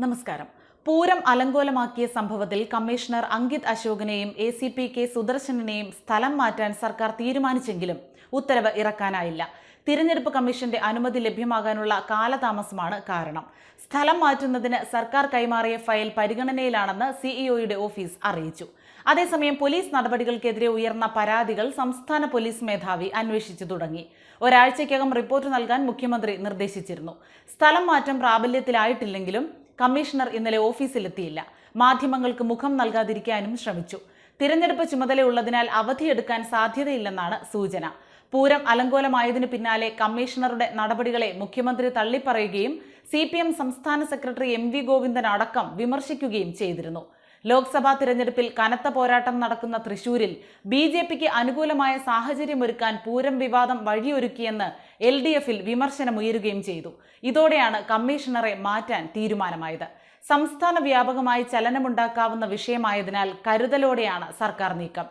നമസ്കാരം. പൂരം അലങ്കോലമാക്കിയ സംഭവത്തിൽ commissioner Ankit അശോകനെയും ACP K സുദർശനെയും സ്ഥലം മാറ്റാൻ സർക്കാർ തീരുമാനിച്ചെങ്കിലും ഉത്തരവ് ഇറക്കാനായില്ല. തിരഞ്ഞെടുപ്പ് കമ്മീഷന്റെ അനുമതി ലഭ്യമാകാനുള്ള കാലതാമസമാണ് കാരണം. സ്ഥലം മാറ്റുന്നതിന് സർക്കാർ കൈമാറിയ ഫയൽ പരിഗണനയിലാണെന്ന് സിഇഒയുടെ ഓഫീസ് അറിയിച്ചു. അതേസമയം പോലീസ് നടപടികൾക്കെതിരെ ഉയർന്ന പരാതികൾ സംസ്ഥാന പോലീസ് മേധാവി അന്വേഷിച്ചു തുടങ്ങി. ഒരാഴ്ചയ്ക്കകം റിപ്പോർട്ട് നൽകാൻ മുഖ്യമന്ത്രി നിർദ്ദേശിച്ചിരുന്നു. സ്ഥലം മാറ്റം പ്രാബല്യത്തിലായിട്ടില്ലെങ്കിലും കമ്മീഷണർ ഇന്നലെ ഓഫീസിലെത്തിയില്ല. മാധ്യമങ്ങൾക്ക് മുഖം നൽകാതിരിക്കാനും ശ്രമിച്ചു. തിരഞ്ഞെടുപ്പ് ചുമതലയുള്ളതിനാൽ അവധിയെടുക്കാൻ സാധ്യതയില്ലെന്നാണ് സൂചന. പൂരം അലങ്കോലമായതിനു പിന്നാലെ കമ്മീഷണറുടെ നടപടികളെ മുഖ്യമന്ത്രി തള്ളിപ്പറയുകയും CPM സംസ്ഥാന സെക്രട്ടറി MV ഗോവിന്ദൻ അടക്കം വിമർശിക്കുകയും ചെയ്തിരുന്നു. ലോക്സഭാ തിരഞ്ഞെടുപ്പിൽ കനത്ത പോരാട്ടം നടക്കുന്ന തൃശൂരിൽ BJPക്ക് അനുകൂലമായ സാഹചര്യമൊരുക്കാൻ പൂരം വിവാദം വഴിയൊരുക്കിയെന്ന് LDFിൽ വിമർശനമുയരുകയും ചെയ്തു. ഇതോടെയാണ് കമ്മീഷണറെ മാറ്റാൻ തീരുമാനമായത്. സംസ്ഥാന വ്യാപകമായി ചലനമുണ്ടാക്കാവുന്ന വിഷയമായതിനാൽ കരുതലോടെയാണ് സർക്കാർ നീക്കം.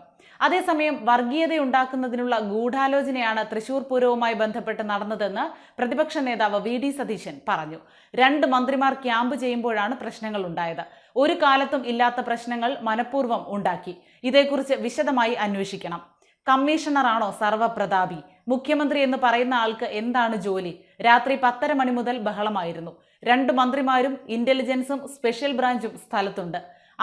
അതേസമയം വർഗീയതയുണ്ടാക്കുന്നതിനുള്ള ഗൂഢാലോചനയാണ് തൃശൂർ പൂരവുമായി ബന്ധപ്പെട്ട് നടന്നതെന്ന് പ്രതിപക്ഷ നേതാവ് VD സതീശൻ പറഞ്ഞു. 2 മന്ത്രിമാർ ക്യാമ്പ് ചെയ്യുമ്പോഴാണ് പ്രശ്നങ്ങൾ ഉണ്ടായത്. ഒരു കാലത്തും ഇല്ലാത്ത പ്രശ്നങ്ങൾ മനഃപൂർവ്വം ഉണ്ടാക്കി. ഇതേക്കുറിച്ച് വിശദമായി അന്വേഷിക്കണം. കമ്മീഷണറാണോ സർവപ്രതാപി? മുഖ്യമന്ത്രി എന്ന് പറയുന്ന ആൾക്ക് എന്താണ് ജോലി? രാത്രി 10:30 മണി മുതൽ ബഹളമായിരുന്നു. 2 മന്ത്രിമാരും ഇന്റലിജൻസും സ്പെഷ്യൽ ബ്രാഞ്ചും സ്ഥലത്തുണ്ട്.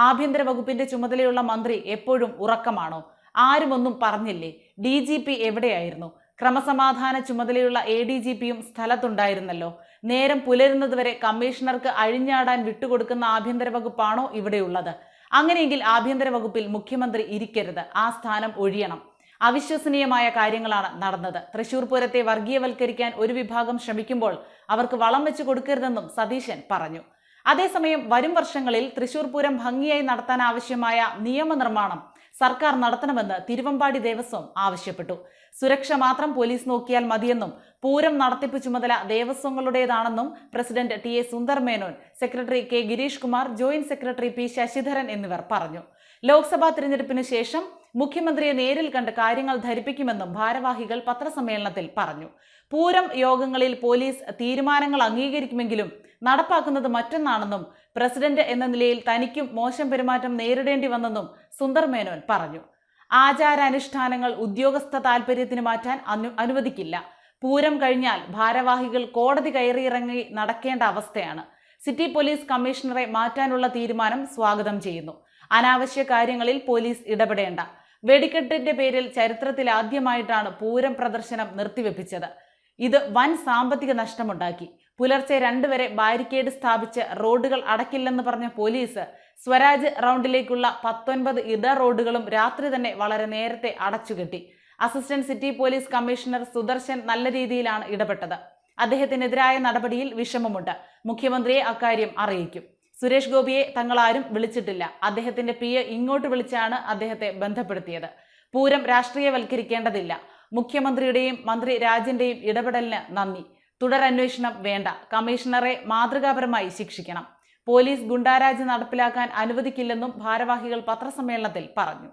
ആഭ്യന്തര വകുപ്പിന്റെ ചുമതലയുള്ള മന്ത്രി എപ്പോഴും ഉറക്കമാണോ? ആരും ഒന്നും പറഞ്ഞില്ലേ? DGP എവിടെയായിരുന്നു? ക്രമസമാധാന ചുമതലയുള്ള ADGPയും സ്ഥലത്തുണ്ടായിരുന്നല്ലോ. നേരം പുലരുന്നതുവരെ കമ്മീഷണർക്ക് അഴിഞ്ഞാടാൻ വിട്ടുകൊടുക്കുന്ന ആഭ്യന്തര വകുപ്പാണോ ഇവിടെയുള്ളത്? അങ്ങനെയെങ്കിൽ ആഭ്യന്തര വകുപ്പിൽ മുഖ്യമന്ത്രി ഇരിക്കരുത്, ആ സ്ഥാനം ഒഴിയണം. അവിശ്വസനീയമായ കാര്യങ്ങളാണ് നടന്നത്. തൃശൂർ പൂരത്തെ വർഗീയവൽക്കരിക്കാൻ ഒരു വിഭാഗം ശ്രമിക്കുമ്പോൾ അവർക്ക് വളം വെച്ച് കൊടുക്കരുതെന്നും സതീശൻ പറഞ്ഞു. അതേസമയം വരും വർഷങ്ങളിൽ തൃശൂർ പൂരം ഭംഗിയായി നടത്താൻ ആവശ്യമായ നിയമനിർമ്മാണം സർക്കാർ നടത്തണമെന്ന് തിരുവമ്പാടി ദേവസ്വം ആവശ്യപ്പെട്ടു. സുരക്ഷ മാത്രം പോലീസ് നോക്കിയാൽ മതിയെന്നും പൂരം നടത്തിപ്പ് ചുമതല ദേവസ്വങ്ങളുടേതാണെന്നും president TA Sundar Menon, secretary K Girish Kumar, joint secretary P Sasidharan എന്നിവർ പറഞ്ഞു. ലോക്സഭാ തിരഞ്ഞെടുപ്പിന് ശേഷം മുഖ്യമന്ത്രിയെ നേരിൽ കണ്ട് കാര്യങ്ങൾ ധരിപ്പിക്കുമെന്നും ഭാരവാഹികൾ പത്രസമ്മേളനത്തിൽ പറഞ്ഞു. പൂരം യോഗങ്ങളിൽ പോലീസ് തീരുമാനങ്ങൾ അംഗീകരിക്കുമെങ്കിലും നടപ്പാക്കുന്നത് മറ്റൊന്നാണെന്നും പ്രസിഡന്റ് എന്ന നിലയിൽ തനിക്കും മോശം പെരുമാറ്റം നേരിടേണ്ടി വന്നെന്നും സുന്ദർ മേനോൻ പറഞ്ഞു. ആചാരാനുഷ്ഠാനങ്ങൾ ഉദ്യോഗസ്ഥ താൽപര്യത്തിന് മാറ്റാൻ അനുവദിക്കില്ല. പൂരം കഴിഞ്ഞാൽ ഭാരവാഹികൾ കോടതി കയറിയിറങ്ങി നടക്കേണ്ട അവസ്ഥയാണ്. സിറ്റി പോലീസ് കമ്മീഷണറെ മാറ്റാനുള്ള തീരുമാനം സ്വാഗതം ചെയ്യുന്നു. അനാവശ്യ കാര്യങ്ങളിൽ പോലീസ് ഇടപെടേണ്ട. വെടിക്കെട്ടിന്റെ പേരിൽ ചരിത്രത്തിൽ ആദ്യമായിട്ടാണ് പൂരം പ്രദർശനം നിർത്തിവെപ്പിച്ചത്. ഇത് വൻ സാമ്പത്തിക നഷ്ടമുണ്ടാക്കി. പുലർച്ചെ 2 വരെ ബാരിക്കേഡ് സ്ഥാപിച്ച് റോഡുകൾ അടക്കില്ലെന്ന് പറഞ്ഞ പോലീസ് സ്വരാജ് റൗണ്ടിലേക്കുള്ള 19 ഇട റോഡുകളും രാത്രി തന്നെ വളരെ നേരത്തെ അടച്ചുകെട്ടി. Assistant city police commissioner Sudarshan നല്ല രീതിയിലാണ് ഇടപെട്ടത്. അദ്ദേഹത്തിനെതിരായ നടപടിയിൽ വിഷമമുണ്ട്. മുഖ്യമന്ത്രിയെ അക്കാര്യം അറിയിക്കും. സുരേഷ് ഗോപിയെ തങ്ങളാരും വിളിച്ചിട്ടില്ല. അദ്ദേഹത്തിന്റെ PA ഇങ്ങോട്ട് വിളിച്ചാണ് അദ്ദേഹത്തെ ബന്ധപ്പെടുത്തിയത്. പൂരം രാഷ്ട്രീയവൽക്കരിക്കേണ്ടതില്ല. മുഖ്യമന്ത്രിയുടെയും മന്ത്രി രാജന്റെയും ഇടപെടലിന് നന്ദി. തുടരന്വേഷണം വേണ്ട. കമ്മീഷണറെ മാതൃകാപരമായി ശിക്ഷിക്കണം. പോലീസ് ഗുണ്ടാരാജ് നടപ്പിലാക്കാൻ അനുവദിക്കില്ലെന്നും ഭാരവാഹികൾ പത്രസമ്മേളനത്തിൽ പറഞ്ഞു.